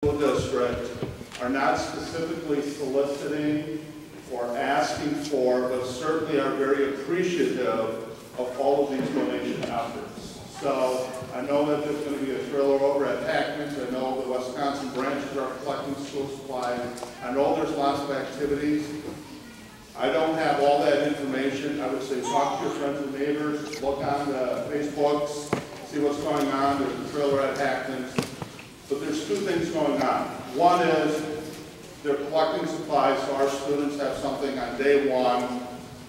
School district are not specifically soliciting or asking for, but certainly are very appreciative of all of these donation efforts. So I know that there's going to be a trailer over at Hackman's. I know the Wisconsin branches are collecting school supplies. I know there's lots of activities. I don't have all that information. I would say talk to your friends and neighbors, look on the Facebooks, see what's going on. There's a trailer at Hackman's. But there's two things going on. One is they're collecting supplies so our students have something on day one.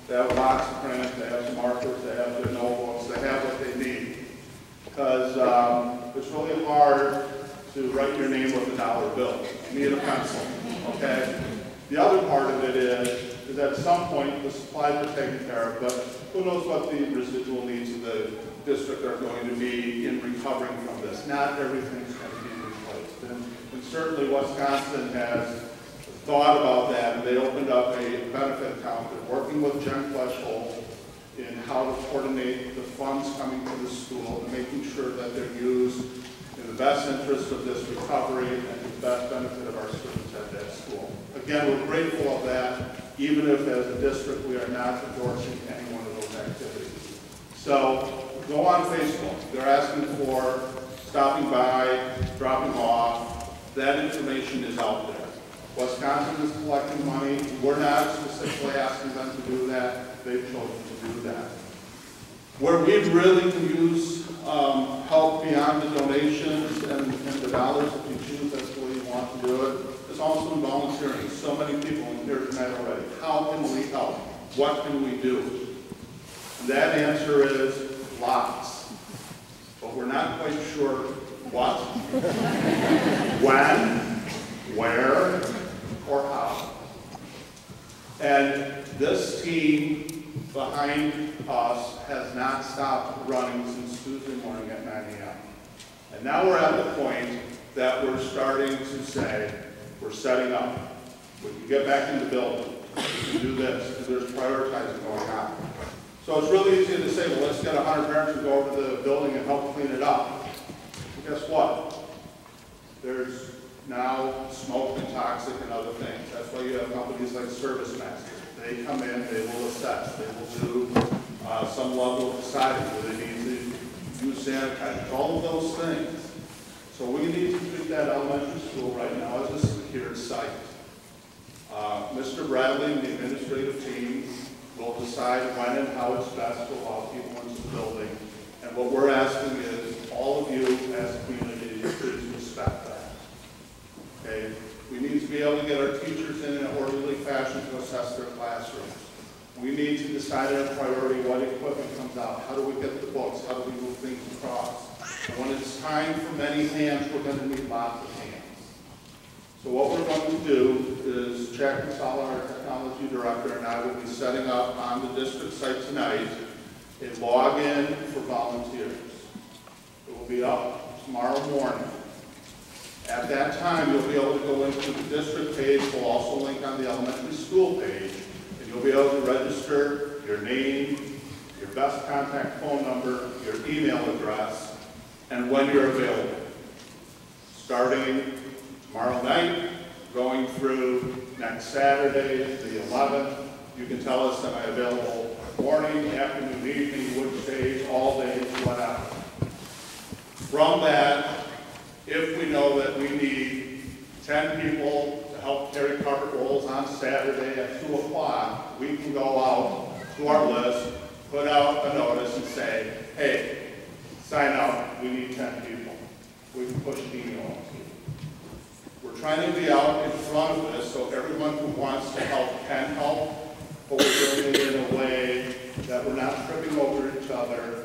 They have lots of crayons, they have some markers, they have their notebooks, they have what they need. Because it's really hard to write your name with a dollar bill. You need a pencil, okay? The other part of it is at some point the supplies are taken care of, but who knows what the residual needs of the district are going to be in recovering from this. Not everything's going to be replaced. And certainly Wisconsin has thought about that, and they opened up a benefit account. They're working with Jen Fleschel in how to coordinate the funds coming to the school and making sure that they're used in the best interest of this recovery and the best benefit of our students at that school. Again, we're grateful of that, even if as a district we are not endorsing any one of those activities. So go on Facebook. They're asking for stopping by, dropping off. That information is out there. Wisconsin is collecting money. We're not specifically asking them to do that. They've chosen to do that. Where we really can use help beyond the donations and the dollars, if you choose that's the way you want to do it, is also in volunteering. So many people in here tonight already. How can we help? What can we do? And that answer is lots. But we're not quite sure what, when, where, or how. And this team behind us has not stopped running since Tuesday morning at 9 a.m. And now we're at the point that we're starting to say, we're setting up. We can get back in the building. We can do this, because there's prioritizing going on. So it's really easy to say, well, let's get 100 parents to go over to the building and help clean it up. Well, guess what? There's now smoke and toxic and other things. That's why you have companies like ServiceMaster. They come in, they will assess, they will do some level of deciding whether they need to use sanitizers, all of those things. So we need to treat that elementary school right now as a secured site. Mr. Bradley and the administrative team will decide when and how it's best to allow people into the building. And what we're asking is all of you as a community, please respect that. Okay? We need to be able to get our teachers in an orderly fashion to assess their classrooms. We need to decide our priority, what equipment comes out, how do we get the books, how do we move things across. And when it's time for many hands, we're going to need lots of hands. So what we're going to do is Jack Masala, our technology director, and I will be setting up on the district site tonight a login for volunteers. It will be up tomorrow morning. At that time, you'll be able to go into the district page. We'll also link on the elementary school page, and you'll be able to register your name, your best contact phone number, your email address, and when you're available. Starting tomorrow night, going through next Saturday, the 11th, you can tell us, am I available morning, afternoon, evening, which days, all days, whatever. From that, if we know that we need 10 people to help carry carpet rolls on Saturday at 2 o'clock, we can go out to our list, put out a notice and say, hey, sign up, we need 10 people. We can push an email on people. We're trying to be out in front of this so everyone who wants to help can help, but we're doing it in a way that we're not tripping over each other,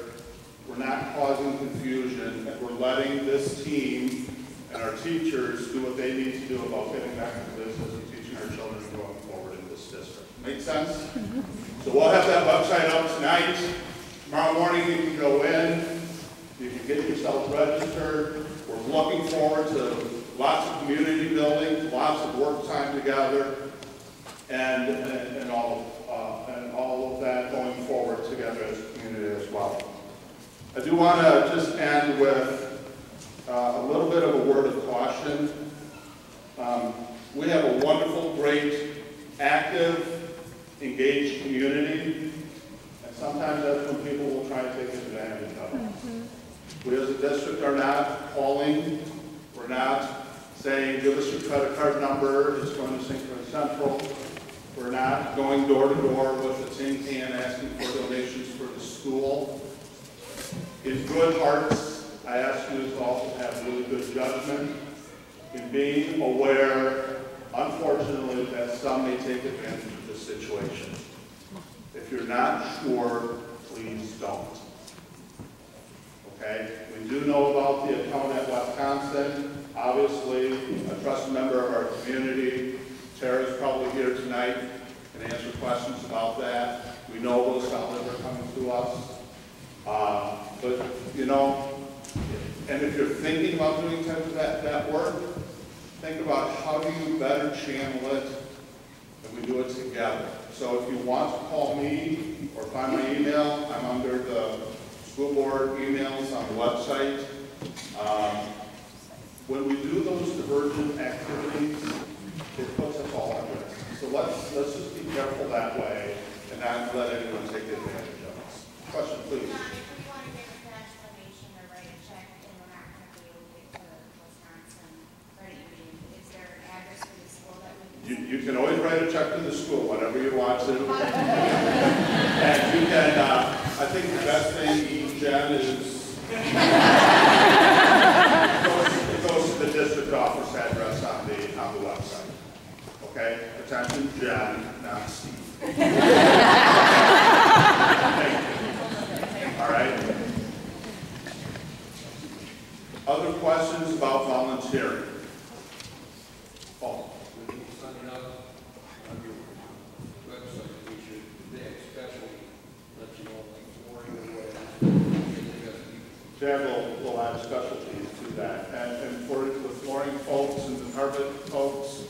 we're not causing confusion, and we're letting this team and our teachers do what they need to do about getting back to business and teaching our children and going forward in this district. Make sense? So we'll have that website up tonight. Tomorrow morning you can go in, you can get yourself registered. We're looking forward to lots of community building, lots of work time together, and all of that going forward together as a community as well. I do want to just end with a little bit of a word of caution. We have a wonderful, great, active, engaged community, and sometimes that's when people will try to take advantage of it. We as a district are not calling, we're not saying, give us your credit card number, it's going to St. Clair Central. We're not going door to door with a tin can asking for donations for the school. In good hearts, I ask you to also have really good judgment in being aware, unfortunately, that some may take advantage of this situation. If you're not sure, please don't. Okay? We do know about the account at Wisconsin. Obviously, a trusted member of our community. Tara's probably here tonight and answer questions about that. We know those dollars are coming to us. But, you know, and if you're thinking about doing type of that work, think about how do you better channel it and we do it together. So if you want to call me or find my email, I'm under the school board emails on the website. When we do those divergent activities, it puts us all at risk. So let's just be careful that way and not let anyone take advantage of us. Question, please. If we want to give a cash donation or write a check and we're not going to be able to get to Wisconsin credit union, is there an address for the school that we can? You can always write a check to the school, whatever you want to. And you can, I think the best thing, Jen, is it goes to the district office address on the website. Okay? Attention, Jen, not Steve. All right? Other questions about volunteering? Paul. When you sign up on your website, we should especially let you know like flooring or whatever. Chad will add specialties to that. And for the flooring folks and the carpet folks,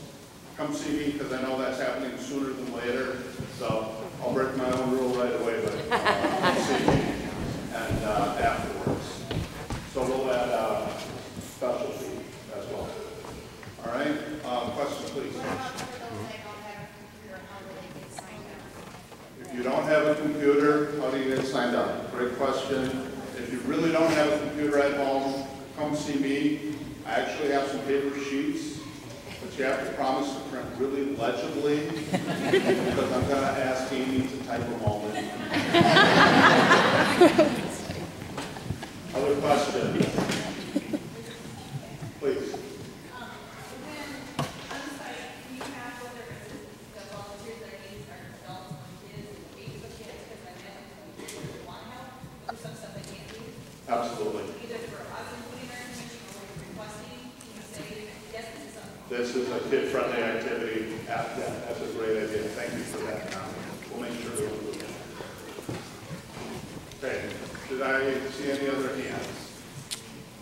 come see me because I know that's happening sooner than later. So I'll break my own rule right away, but come see me and afterwards. So we'll add specialty as well. All right. Question, please. What about for those that don't have a computer, how do they get signed up? If you don't have a computer, how do you get signed up? Great question. If you really don't have a computer at home, come see me. I actually have some paper sheets, but you have to promise to print really legibly because I'm going to ask Amy to type them all in. Other questions? Please. Absolutely. This is a kid-friendly activity. Yeah, that's a great idea. Thank you for that. We'll make sure to include it. Okay. Did I see any other hands?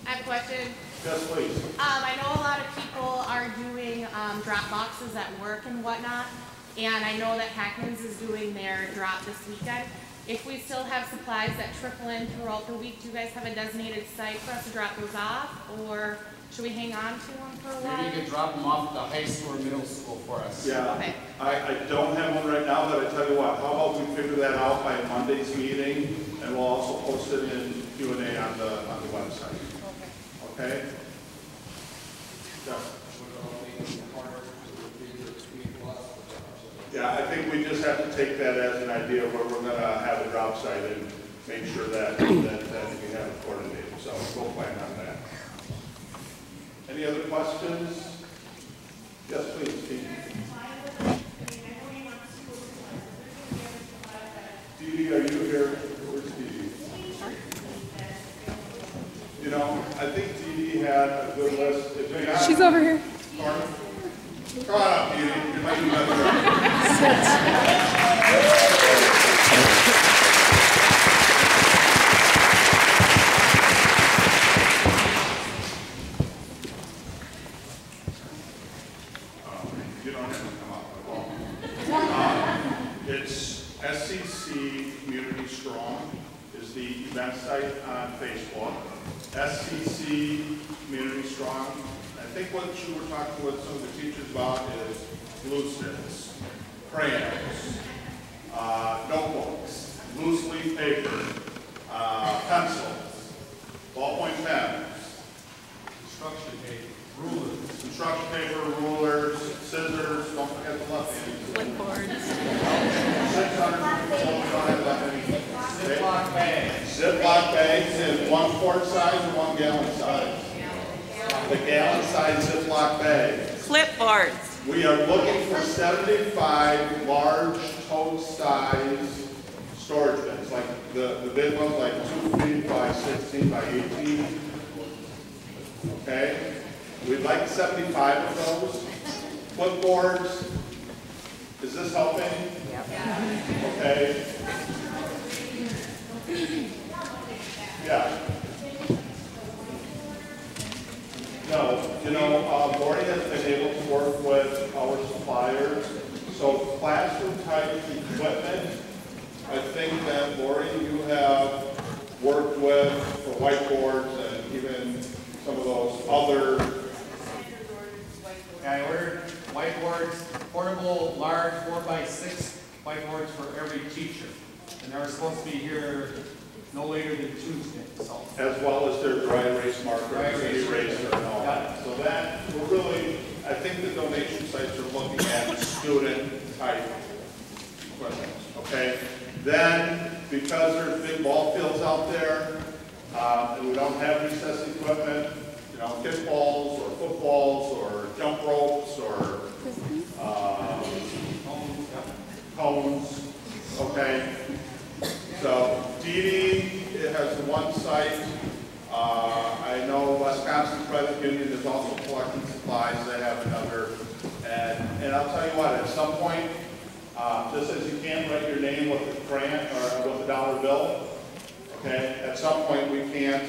I have a question. Yes, please. I know a lot of people are doing drop boxes at work and whatnot, and I know that Hackman's is doing their drop this weekend. If we still have supplies that trickle in throughout the week, do you guys have a designated site for us to drop those off, or should we hang on to them for a while? Maybe you could drop them off at the high school or middle school for us. Yeah. Okay. I don't have one right now, but I tell you what, how about we figure that out by Monday's meeting, and we'll also post it in Q&A on the website. Okay. Okay? Yeah. Yeah, I think we just have to take that as an idea where we're going to have a drop site and make sure that we have it coordinated. So we'll plan on that. Any other questions? Yes, please, Steve. Dee Dee, are you here? Where's Dee Dee? You know, I think Dee Dee had a good list. If you got, She's over here. Pardon? Come on up, Dee Dee. You might be better. You don't have to come up at all. It's SCC Community Strong is the event site on Facebook. SCC Community Strong, and think what you were talking with some of the teachers about is glue sticks, crayons, notebooks, loose leaf paper, pencils, ballpoint pens, construction paper, rulers, scissors, don't forget the left hand. Clipboards. 600, Ziploc bags. Ziploc bags in 1 quart size or 1 gallon size? The gallon size Ziploc bags. Clipboards. We are looking for 75 large tote size storage bins, like the big ones, like 2 feet by 16 by 18. Okay? We'd like 75 of those. Clipboards. Is this helping? Okay. Yeah. No, you know, Lori has been able to work with our suppliers. So classroom type equipment, I think that Lori, you have worked with for whiteboards and even some of those other. I ordered whiteboards, portable, large, 4x6 whiteboards for every teacher. And they're supposed to be here no later than Tuesday, so. As well as their dry erase marker, Dry erase. eraser and all that. So that, we're really, I think the donation sites are looking at student type equipment, okay? Then, because there's big ball fields out there, and we don't have recess equipment, you know, kickballs or footballs or jump ropes or cones, okay? So Dee it has one site. I know Wisconsin Credit Union is also collecting supplies. They have another. And I'll tell you what, at some point, just as you can't write your name with a crayon or with a dollar bill, okay, at some point we can't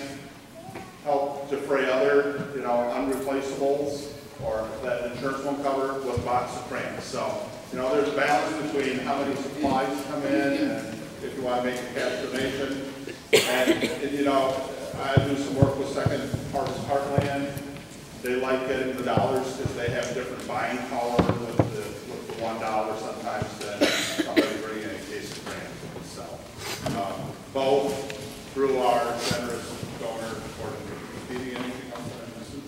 help defray other, you know, unreplaceables or that insurance won't cover with a box of crayons. So, you know, there's a balance between how many supplies come in and if you want to make a cash donation. And you know, I do some work with Second Harvest Heartland. They like getting the dollars because they have different buying power with the $1 sometimes than somebody bringing in a case of crayons. So, both through our generous donor organization. Anything else that I'm missing?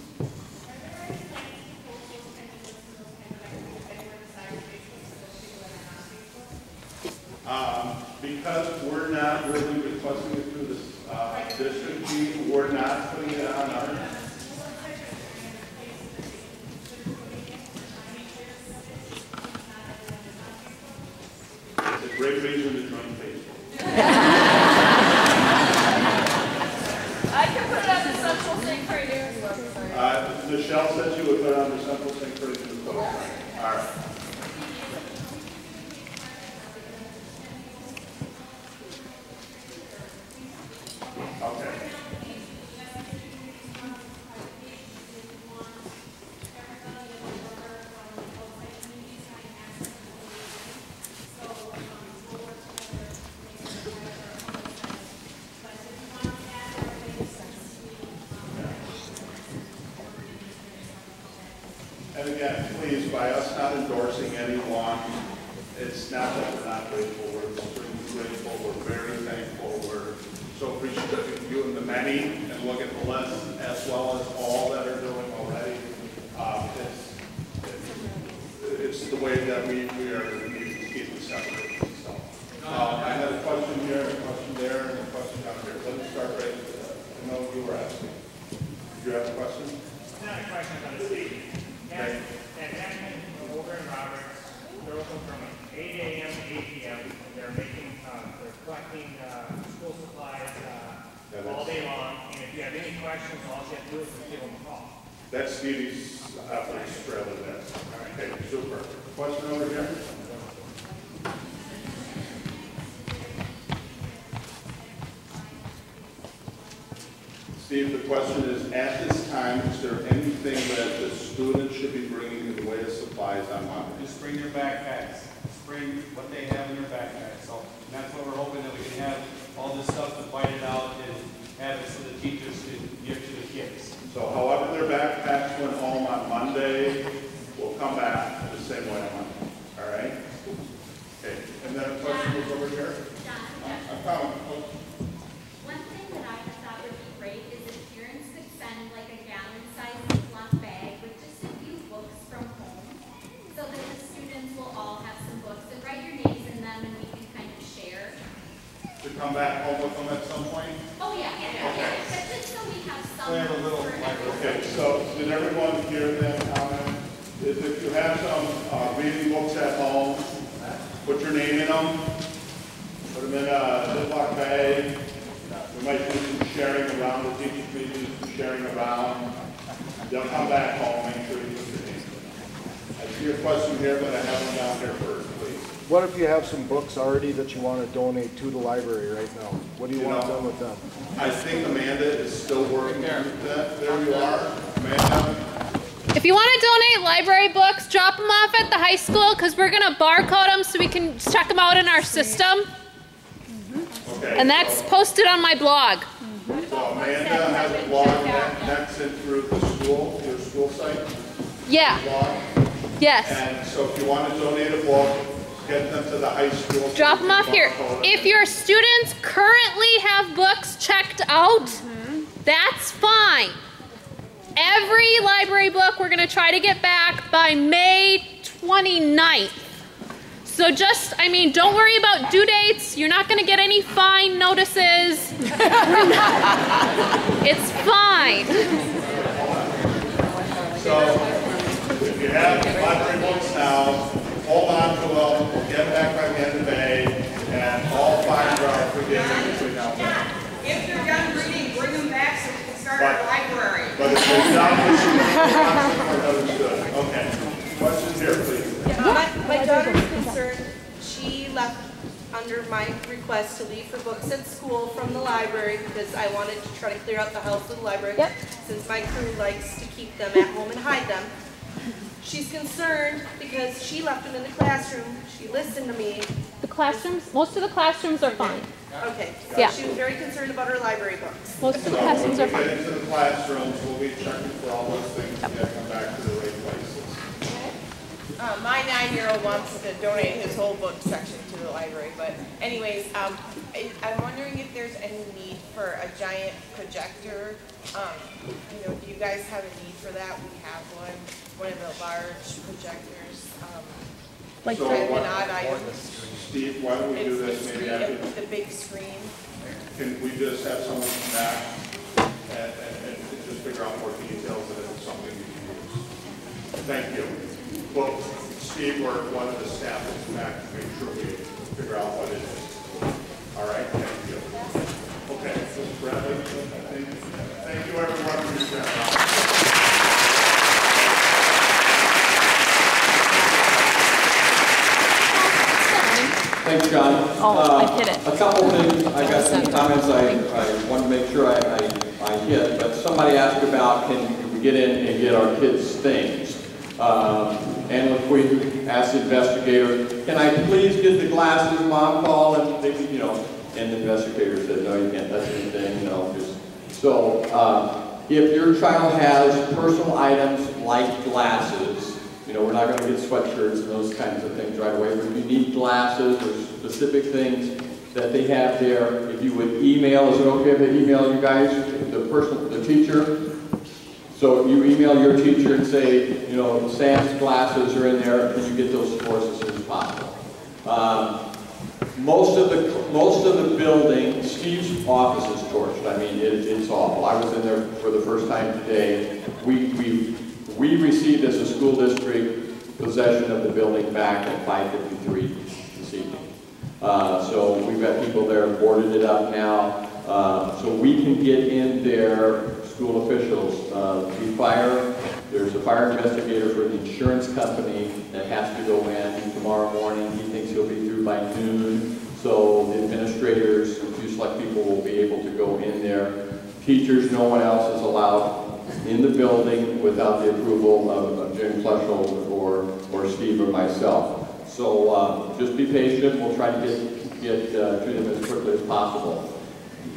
Because we're not really requesting it through this district, we're not putting it on our. It's a great reason to join Facebook. I can put it on the Central St. Croix News website. Michelle said she would put it on the Central St. Croix News website. All right. Okay. And again, please, by us not endorsing anyone, it's not that we're not grateful. We're extremely grateful. We're very thankful. We're so appreciative of you and the many, and look at the list as well as all that are doing already. It's the way that we keep it separate. So, I had a question here, a question there, and a question down here. Let me start right. I know you were asking. Did you have a question? It's not a question, but a statement. Okay. At Hackman, over in Roberts, they're open from 8 a.m. to 8 p.m. They're collecting school supplies all day long. And if you have any questions, all you have to do is give them a call. That's Stevie's efforts trailer there. All right, okay, super. Question over here? Steve, the question is, at this time, is there anything that the students should be bringing in the way of supplies on Monday? Just bring their backpacks. Just bring what they have in their backpacks. So and that's what we're hoping, that we can have all this stuff to fight it out and have it so the teachers can give to the kids. So however their backpacks went home on Monday, will come back the same way on Monday, all right? Okay, and then a question was over here? I found, One thing that I thought would be great is if parents could send like a gallon-sized Ziploc bag with just a few books from home, so that the students will all have some books, and write your names in them and we can kind of share. to come back home with them at some point? Oh, yeah, but just so we have some. We have a little for everyone. Okay, so did everyone hear that comment? Is if you have some reading books at home, put your name in them, put them in a Ziploc bag. We might do some sharing around, the teachers may do some sharing around. They'll come back home, make sure you put your name in them. I see your question here, but I have them down here first, please. What if you have some books already that you want to donate to the library right now? What do you want done with them? I think Amanda is still working with that. There you are, Amanda. If you want to donate library books, drop them off at the high school because we're going to barcode them so we can check them out in our system. Okay. And that's posted on my blog. So Amanda has a blog that connects it through the school, your school site Yeah, blog. yes. And so if you want to donate a book, get them to the high school. Drop them off here. If your students currently have books checked out, that's fine. Every library book we're going to try to get back by May 29th. So just, I mean, don't worry about due dates. You're not going to get any fine notices. It's fine. So if you have library books now, hold on to them, we'll get back by the end of May, and all fines are forgiven between now and then. If they're done reading, bring them back so we can start our library. But if they're not understood. Okay. Questions here, please. My daughter's concerned, she left under my request to leave her books at school from the library because I wanted to try to clear out the house with the library. Yep. Since my crew likes to keep them at home and hide them. She's concerned because she left them in the classroom. She listened to me. The classrooms, most of the classrooms are fine. Okay. So Yeah. she was very concerned about her library books. Most of the So classrooms are when we fine. get into the classrooms, we'll be checking for all those things and get them back to the right places. My 9-year-old wants to donate his whole book section to the library, but anyways, I'm wondering if there's any need for a giant projector. You know, do you guys have a need for that? We have one of the large projectors. Like So kind of what- an odd item. Steve, why don't we do this It's maybe after, the big screen. can we just have someone come back and just figure out more details that it's something we can use? Thank you. Well, Steve or one of the staff will come back to make sure we figure out what it is. All right, thank you. Okay, Mr. Bradley, thank you everyone for your time. Thanks, John. Oh, I hit it. A couple things, I got some comments I wanted to make sure I hit, but somebody asked about can we get in and get our kids' things. And if we asked the investigator, can I please get the glasses Mom called? And they, you know, and the investigator said, no, you can't touch anything, you know, just, so, if your child has personal items like glasses, you know, we're not going to get sweatshirts and those kinds of things right away, but if you need glasses or specific things that they have there, if you would email, is it okay if I email you guys, the teacher? So you email your teacher and say, you know, Sam's glasses are in there, and you get those for us as soon as possible. Most of the building, Steve's office is torched. I mean, it's awful. I was in there for the first time today. We received as a school district possession of the building back at 5:53 this evening. So we've got people there boarded it up now. So we can get in there, school officials. There's a fire investigator for the insurance company that has to go in tomorrow morning. He thinks he'll be through by noon. So the administrators, few select people will be able to go in there. Teachers, no one else is allowed in the building without the approval of Jim Fleschel or Steve or myself. So just be patient. We'll try to get to them as quickly as possible.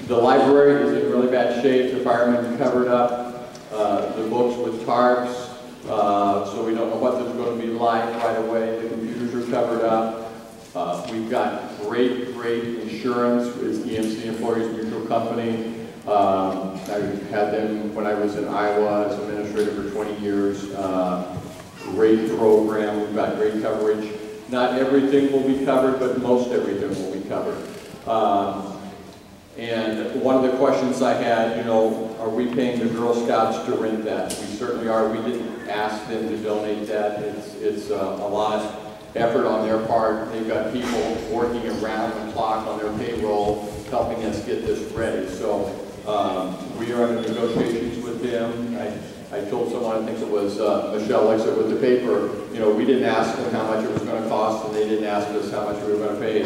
The library is in really bad shape. The firemen covered up. the books with tarps, so we don't know what there's going to be like right away. The computers are covered up. We've got great insurance with EMC Employees Mutual Company. I had them when I was in Iowa as administrator for 20 years. Great program. We've got great coverage. Not everything will be covered, but most everything will be covered. And one of the questions I had, you know, are we paying the Girl Scouts to rent that? We certainly are. We didn't ask them to donate that. It's a lot of effort on their part. They've got people working around the clock on their payroll helping us get this ready. So we are in negotiations with them. I told someone, I think it was Michelle Lexer with the paper, you know, we didn't ask them how much it was going to cost, and they didn't ask us how much we were going to pay.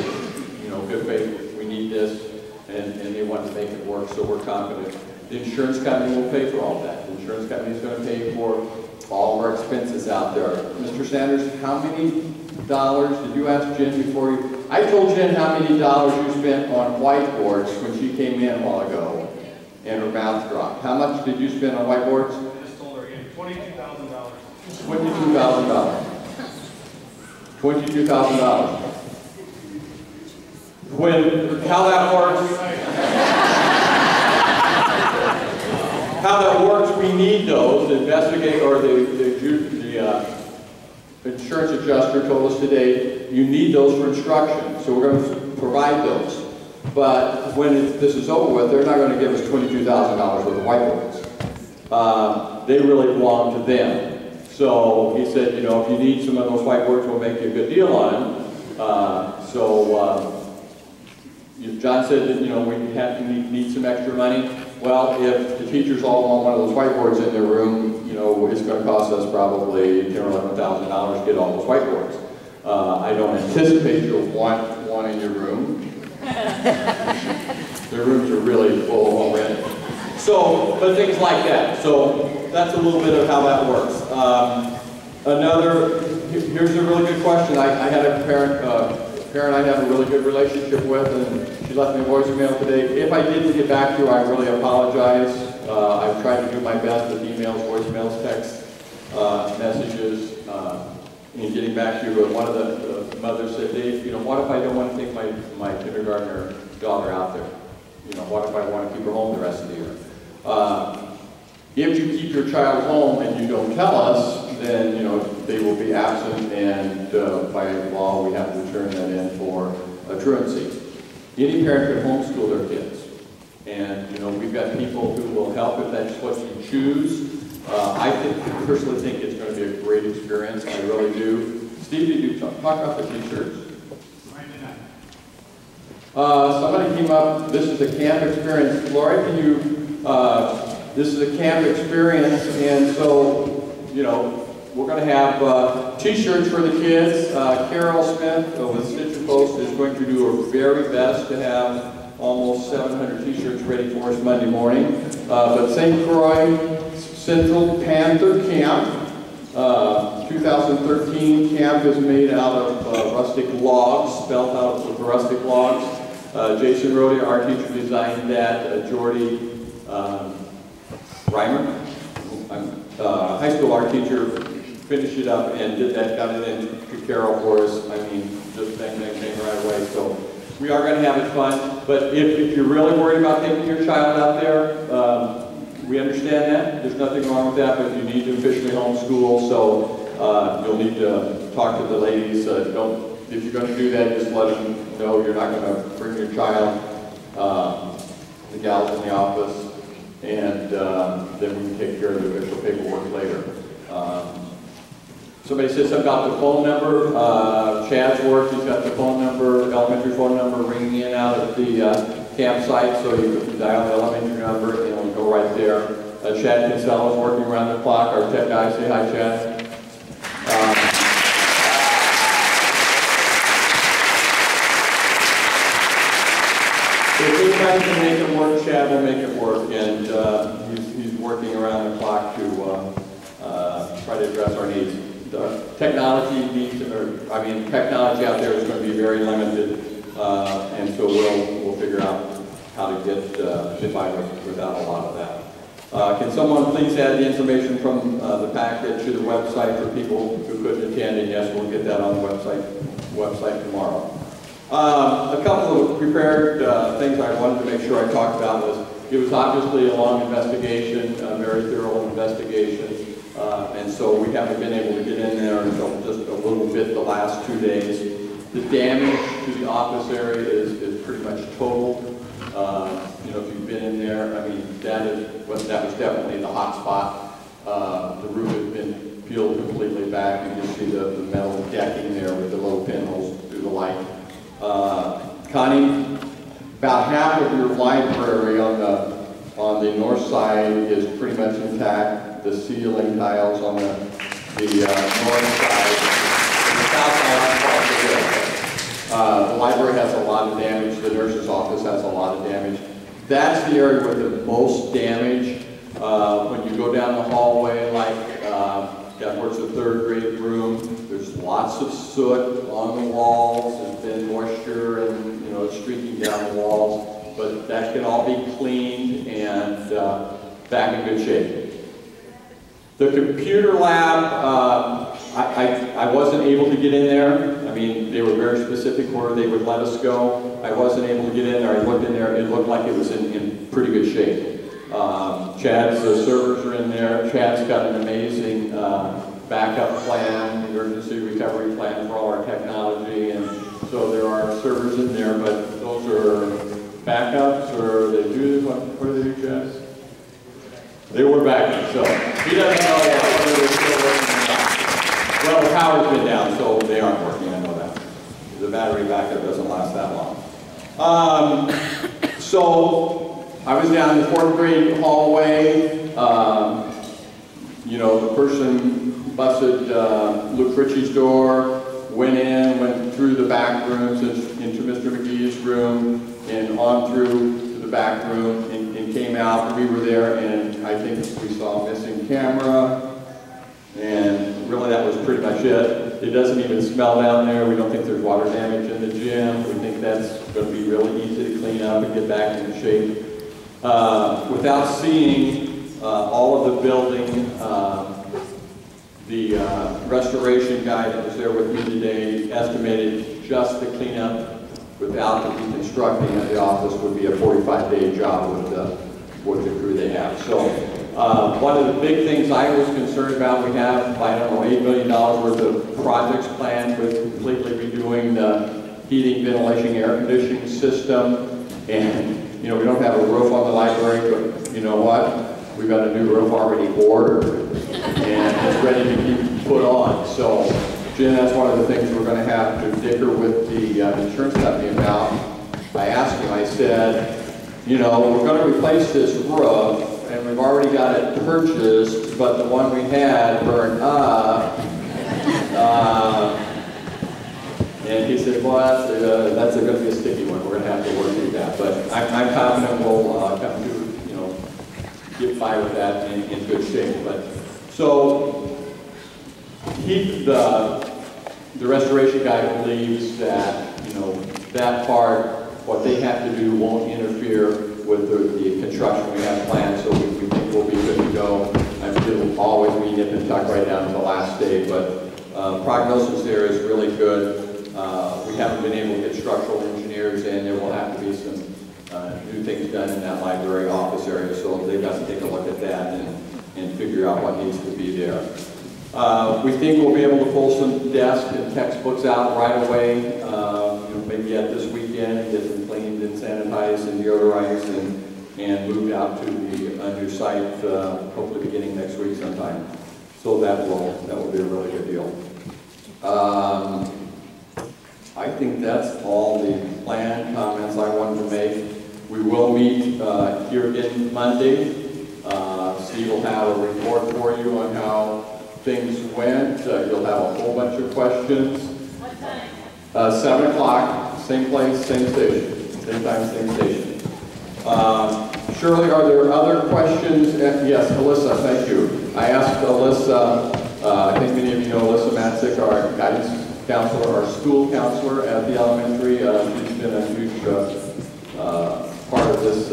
You know, good faith, we need this, and they want to make it work, so we're confident. The insurance company will pay for all that. The insurance company is going to pay for all of our expenses out there. Mr. Sanders, how many dollars did you ask Jen before you? I told Jen how many dollars you spent on whiteboards when she came in a while ago, and her mouth dropped. How much did you spend on whiteboards? $22,000. $22,000. $22,000. How that works, we need those. The investigate, or the insurance adjuster told us today, you need those for instruction. So we're going to provide those. But when this is over with, they're not going to give us $22,000 worth of whiteboards. They really belong to them. So he said, you know, if you need some of those whiteboards, we'll make you a good deal on them. John said that, you know, we need some extra money. Well, if the teachers all want one of those whiteboards in their room, you know, it's going to cost us probably $10,000 or $11,000 to get all those whiteboards. I don't anticipate you'll want one in your room. Their rooms are really full already. So, but things like that. So that's a little bit of how that works. Here's a really good question. I had a parent I have a really good relationship with, and she left me a voicemail today. If I didn't get back to you, I really apologize. I've tried to do my best with emails, voicemails, texts, messages, in getting back to you. But one of the mothers said, Dave, you know, what if I don't want to take my kindergartner daughter out there? You know, what if I want to keep her home the rest of the year? If you keep your child home and you don't tell us, then, you know, they will be absent, and by law we have to return that in for truancy. Any parent can homeschool their kids, and, you know, we've got people who will help if that's what you choose. I personally think it's going to be a great experience. I really do. Steve, did you talk about the t-shirts? Somebody came up. This is a camp experience. Lori, can you? This is a camp experience, and so, you know, we're going to have t-shirts for the kids. Carol Smith with Stitch and Post is going to do her very best to have almost 700 t-shirts ready for us Monday morning. But St. Croix Central Panther Camp 2013 camp is made out of rustic logs, spelled out with rustic logs. Jason Rode, our teacher, designed that. Jordy Reimer, high school art teacher, finished it up and did that, got it into Carol for us. I mean, just bang, bang, bang right away. So we are going to have it fun. But if you're really worried about taking your child out there, we understand that. There's nothing wrong with that, but you need to officially homeschool. So you'll need to talk to the ladies. If you're going to do that, just let them know you're not going to bring your child. The gals in the office, and then we can take care of the official paperwork later. Somebody said something about the phone number. Chad's work, he's got the phone number, elementary phone number ringing in out at the campsite, so you can dial the elementary number and it'll go right there. Chad Kinsella is working around the clock. Our tech guy, say hi, Chad. If anybody can make it work, Chad will make it work, and he's working around the clock to try to address our needs. The technology needs, technology out there is going to be very limited, and so we'll figure out how to get by without a lot of that. Can someone please add the information from the packet to the website for people who couldn't attend? And yes, we'll get that on the website tomorrow. A couple of prepared things I wanted to make sure I talked about was, it was obviously a long investigation, a very thorough investigation, and so we haven't been able to get in there until just a little bit the last 2 days. The damage to the office area is pretty much total. You know, if you've been in there, I mean, that was definitely the hot spot. The roof has been peeled completely back. You can see the metal decking there with the little pinholes through the light. Connie, about half of your library on the north side is pretty much intact. The ceiling tiles on the north side. The south side is probably good. The library has a lot of damage. The nurse's office has a lot of damage. That's the area with the most damage. When you go down the hallway, like towards the 3rd grade room, there's lots of soot on the walls and thin moisture, and you know, it's streaking down the walls. But that can all be cleaned and back in good shape. The computer lab, I wasn't able to get in there. I mean, they were very specific where they would let us go. I wasn't able to get in there. I looked in there. It looked like it was in pretty good shape. Chad's servers are in there. Chad's got an amazing backup plan, emergency recovery plan for all our technology, and so there are servers in there, but those are backups, or they do, what do they do, Chad? They were backups, so he doesn't know yet whether they're still working or not. Well, the power's been down, so they aren't working, I know that. The battery backup doesn't last that long. So I was down in the 4th grade hallway. You know, the person busted Luke Ritchie's door, went through the back rooms into Mr. McGee's room, and on through to the back room, and came out. We were there, and I think we saw a missing camera, and really that was pretty much it. It doesn't even smell down there. We don't think there's water damage in the gym. We think that's going to be really easy to clean up and get back into shape. Without seeing all of the building, the restoration guy that was there with me today estimated just the cleanup without the reconstructing of the office would be a 45-day job with the crew they have. So one of the big things I was concerned about, we have, I don't know, $8 million worth of projects planned with completely redoing the heating, ventilation, air conditioning system. And, you know, we don't have a roof on the library, but you know what? We've got a new roof already ordered, and it's ready to be put on. So, Jim, that's one of the things we're going to have to dicker with the insurance company about. I asked him, I said, you know, we're going to replace this roof, and we've already got it purchased, but the one we had burned up. And he said, well, that's going to be a sticky one. We're going to have to work through that. But I'm confident we'll come to, you know, get by with that in good shape. But so the restoration guy believes that, you know, that part, what they have to do won't interfere with the construction we have planned, so we think we'll be good to go. It'll always be nip and tuck right down to the last day, but prognosis there is really good. We haven't been able to get structural engineers in. There will have to be some new things done in that library office area, so they've got to take a look at that and figure out what needs to be there. We think we'll be able to pull some desks and textbooks out right away, you know, maybe at this weekend, and get them cleaned and sanitized and deodorized and moved out to the new site, hopefully beginning next week sometime. So that will be a really good deal. I think that's all the planned comments I wanted to make. We will meet here again Monday. Steve will have a report for you on how things went. You'll have a whole bunch of questions. What time? 7 o'clock, same place, same station. Same time, same station. Shirley, are there other questions? Yes, Alyssa, thank you. I asked Alyssa, I think many of you know Alyssa Matzik, our guidance counselor, our school counselor at the elementary. She's been a huge part of this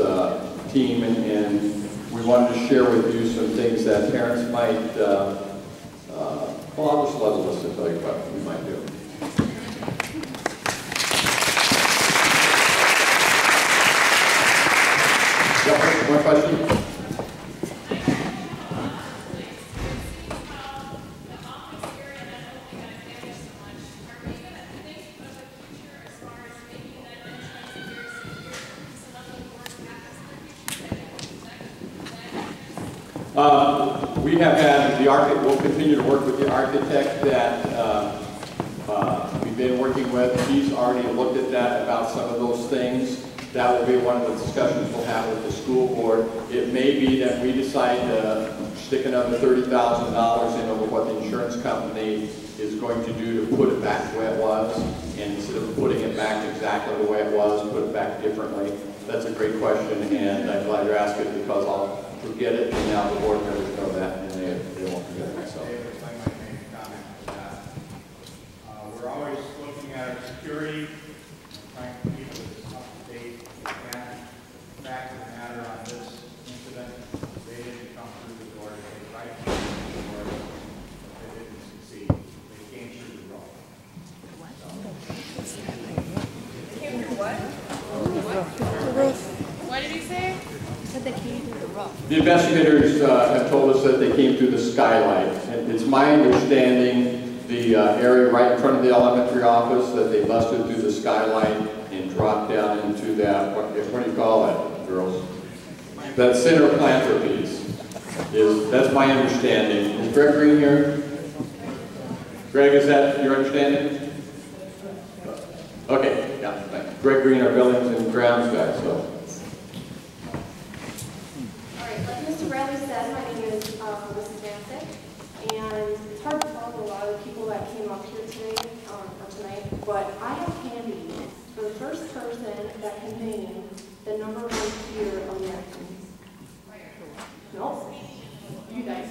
team, and we wanted to share with you some things that parents might, well, I'll just let Alyssa tell you what we might do. Yeah, one question? We have had the architect, we'll continue to work with the architect that we've been working with. He's already looked at that, about some of those things. That will be one of the discussions we'll have with the school board. It may be that we decide to stick another $30,000 in over what the insurance company is going to do to put it back the way it was, and instead of putting it back exactly the way it was, put it back differently. That's a great question, and I'm glad you asked it, because I'll forget it, and now the board members know that, and they won't forget it. So. If I might make a comment to that. We're always looking at our security, trying to keep it as up to date as we can. The fact of the matter on this incident, they didn't come through the door, they tried to come through the door, but they didn't succeed. They came through the door. They came through what? What did he say? Said they came through the roof. The investigators have told us that they came through the skylight. And it's my understanding the area right in front of the elementary office that they busted through the skylight and dropped down into that, what do you call that, girls? That center planter piece. That's my understanding. Is Greg Green here? Greg, is that your understanding? Okay, yeah, thanks. Greg Green, our buildings and grounds guy, so. Like Mr. Bradley said, my name is Mrs. Mancic, and it's hard to follow a lot of people that came up here today, or tonight, but I have handy for the first person that can name the #1 fear of Americans. No? You guys.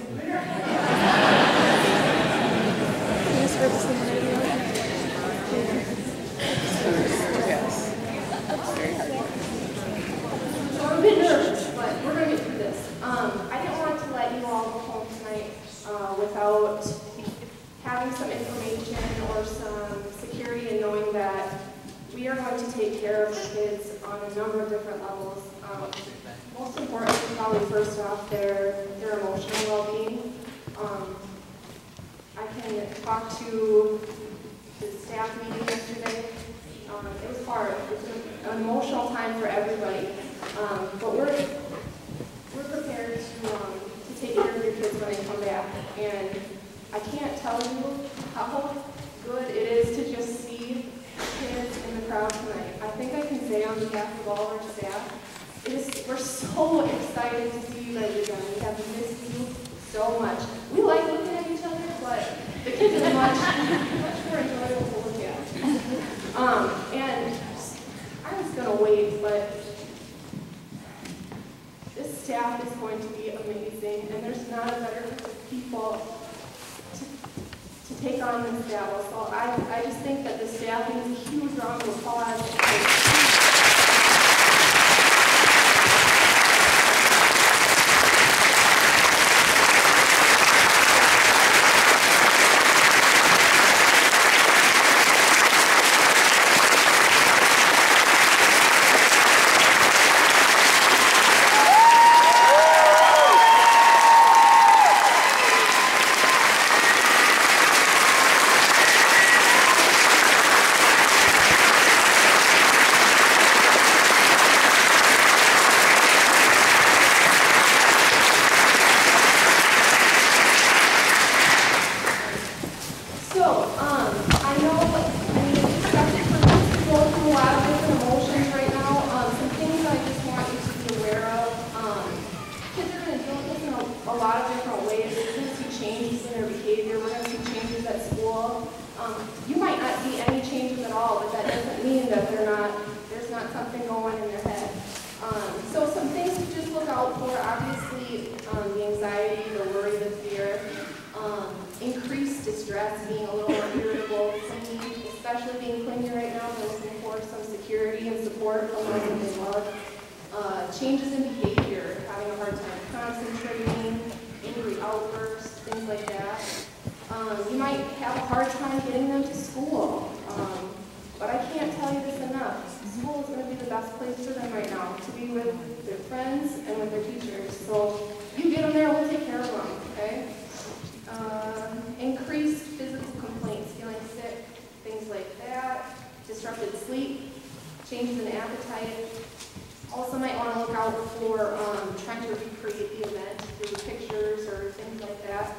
Yes. Very hard. So I'm a bit nervous, but we're going to get through this. I didn't want to let you all go home tonight without having some information or some security and knowing that we are going to take care of the kids on a number of different levels. Most importantly, probably first off, their emotional well-being. I can talk to the staff meeting yesterday. It was hard. It was an emotional time for everybody. But we're prepared to take care of your kids when they come back. And I can't tell you how good it is to just see kids in the crowd tonight. I think I can say on behalf of all our staff, we're so excited to see you guys again. We have missed you so much. We like looking at each other, but the kids are much more enjoyable to look at. And I was gonna wait, but this staff is going to be amazing, and there's not a better group of people to take on this battle. So I just think that the staff needs a huge round of applause. Changes in behavior, having a hard time concentrating, angry outbursts, things like that. You might have a hard time getting them to school, but I can't tell you this enough. School is going to be the best place for them right now, to be with their friends and with their teachers. So you get them there, we'll take care of them, okay? Increased physical complaints, feeling sick, things like that. Disrupted sleep, changes in appetite. Also might want to look out for trying to recreate the event through pictures or things like that.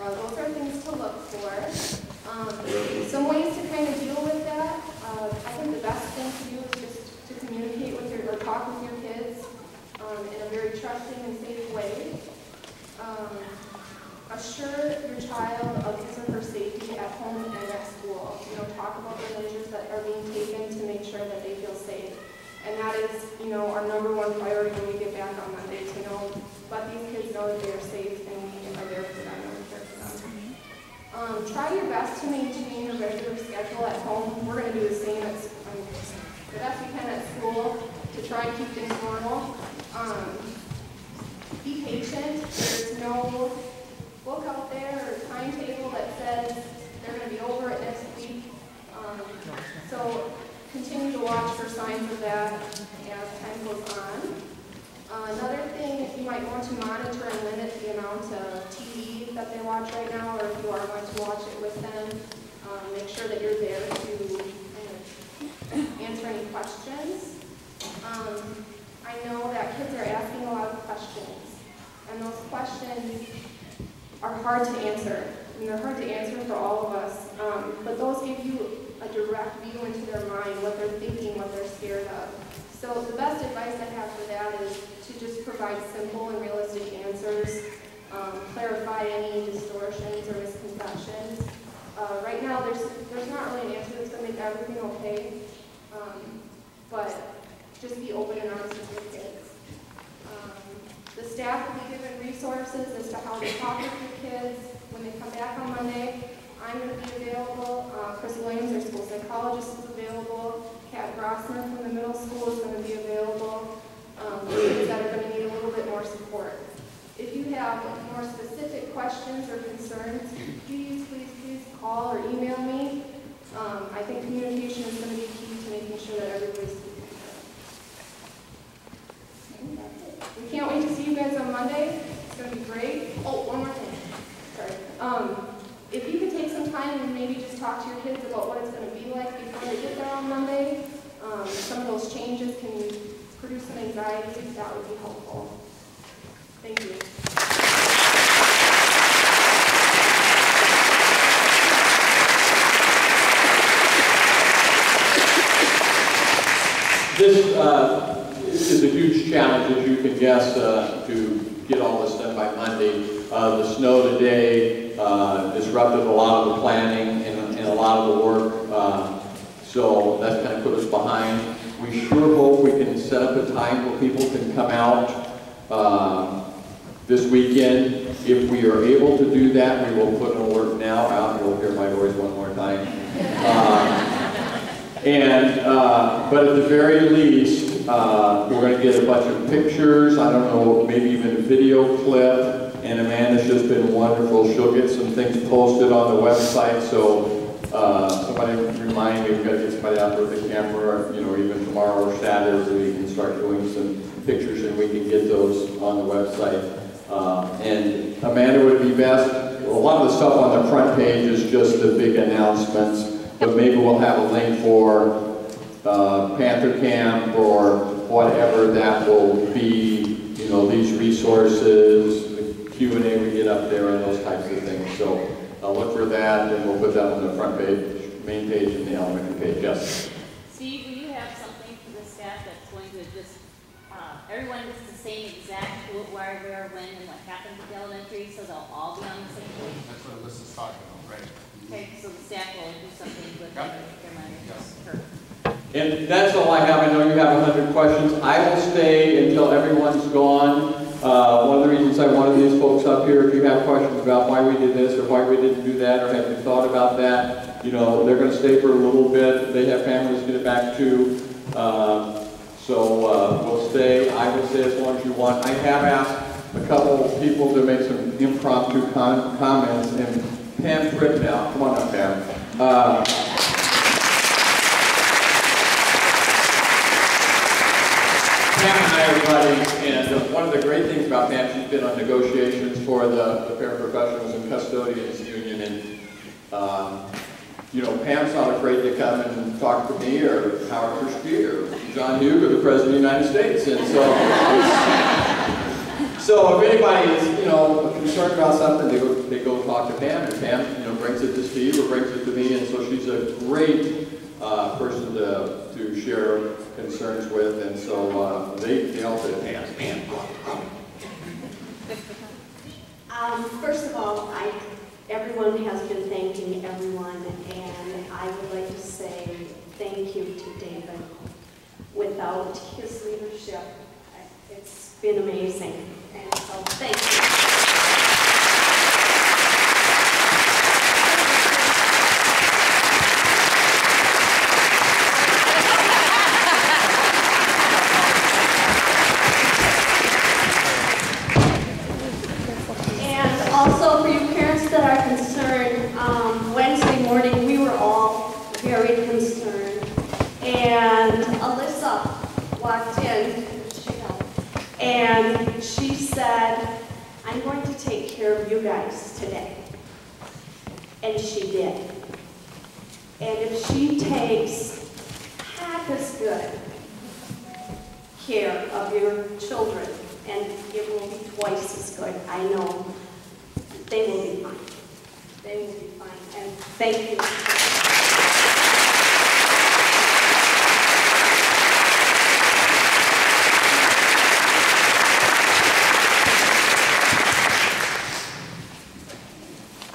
Those are things to look for. Some ways to kind of deal with that. I think the best thing to do is just to communicate with or talk with your kids in a very trusting and safe way. Assure your child of his or her safety at home and at school. You know, talk about the measures that are being taken to make sure that they feel safe. And that is, you know, our #1 priority when we get back on Monday, to know, let these kids know that they are safe and we are there for them and we care for them. Try your best to maintain a regular schedule at home. We're going to do the same the best we can at school to try and keep things normal. Be patient. There's no book out there or timetable that says they're going to be over it next week. So continue to watch for signs of that as time goes on. Another thing, you might want to monitor and limit the amount of TV that they watch right now, or if you are going to watch it with them, make sure that you're there to answer any questions. I know that kids are asking a lot of questions, and those questions are hard to answer. And they're hard to answer for all of us, but those give you a direct view into their mind, what they're thinking, what they're scared of. So the best advice I have for that is to just provide simple and realistic answers, clarify any distortions or misconceptions. Right now, there's not really an answer that's going to make everything okay, but just be open and honest with your kids. The staff will be given resources as to how to talk with your kids when they come back on Monday. I'm going to be available. Chris Williams, our school psychologist, is available. Kat Grossman from the middle school is going to be available. Kids that are going to need a little bit more support. If you have more specific questions or concerns, please call or email me. I think communication is going to be key to making sure that everybody's taken care of. We can't wait to see you guys on Monday. It's going to be great. Oh, one more thing. Sorry. If you could take some time and maybe just talk to your kids about what it's going to be like before they get there on Monday, some of those changes can produce some anxiety, that would be helpful. Thank you. This is a huge challenge, as you can guess, to get all this done by Monday. The snow today disrupted a lot of the planning and a lot of the work, so that's kind of put us behind. We sure hope we can set up a time where people can come out this weekend. If we are able to do that, we will put an alert now out. You'll hear my voice one more time. But at the very least, we're going to get a bunch of pictures, I don't know, maybe even a video clip, and Amanda's just been wonderful. She'll get some things posted on the website, so somebody remind me, we've got to get somebody out there with a camera, you know, even tomorrow or Saturday, so we can start doing some pictures and we can get those on the website. And Amanda would be best, a lot of the stuff on the front page is just the big announcements, but maybe we'll have a link for Panther Camp or whatever that will be, you know, these resources, the Q&A we get up there and those types of things. So I'll look for that and we'll put that on the front page, main page and the elementary page. Yes? Steve, will you have something for the staff that's going to just, everyone gets the same exact where, when, and what happened at the elementary, so they'll all be on the same page? That's what Alyssa's talking about, right? Okay, so the staff will do something with their money. Yes. And that's all I have. I know you have 100 questions. I will stay until everyone's gone. One of the reasons I wanted these folks up here, if you have questions about why we did this or why we didn't do that, or have you thought about that, you know, they're going to stay for a little bit. They have families to get back to. So we'll stay. I will stay as long as you want. I have asked a couple people to make some impromptu comments, and Pam Tricknell, come on up, Pam. Pam and I are buddies, and one of the great things about Pam, she's been on negotiations for the Paraprofessionals and Custodians Union, and you know, Pam's not afraid to come and talk to me or Howard Christie or John Hughes or the President of the United States, and so if anybody is, you know, concerned about something, they go talk to Pam, and Pam, you know, brings it to Steve or brings it to me, and so she's a great person to share concerns with, and so they all say, Pam. First of all, everyone has been thanking everyone, and I would like to say thank you to David. Without his leadership, it's been amazing, and so thank you. Also, for you parents that are concerned, Wednesday morning we were all very concerned, and Alyssa walked in, and she said, I'm going to take care of you guys today. And she did. And if she takes half as good care of your children, and it will be twice as good, I know, they will be fine. They will be fine. And thank you.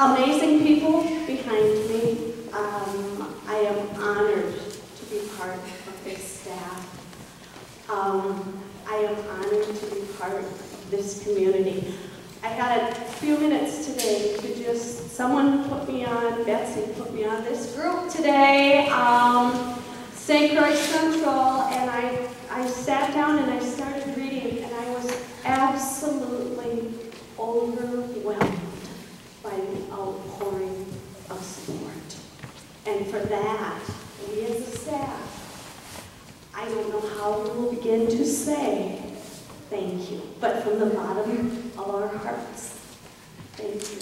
Amazing people behind me. I am honored to be part of this staff. I am honored to be part of this community. I had a few minutes today to just, someone put me on, Betsy put me on this group today, St. Croix Central, and I sat down and I started reading, and I was absolutely overwhelmed by the outpouring of support. And for that, we as a staff, I don't know how we will begin to say thank you, but from the bottom of our hearts, thank you.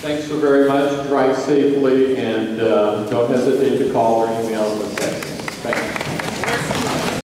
Thanks so very much. Drive safely, and don't hesitate to call or email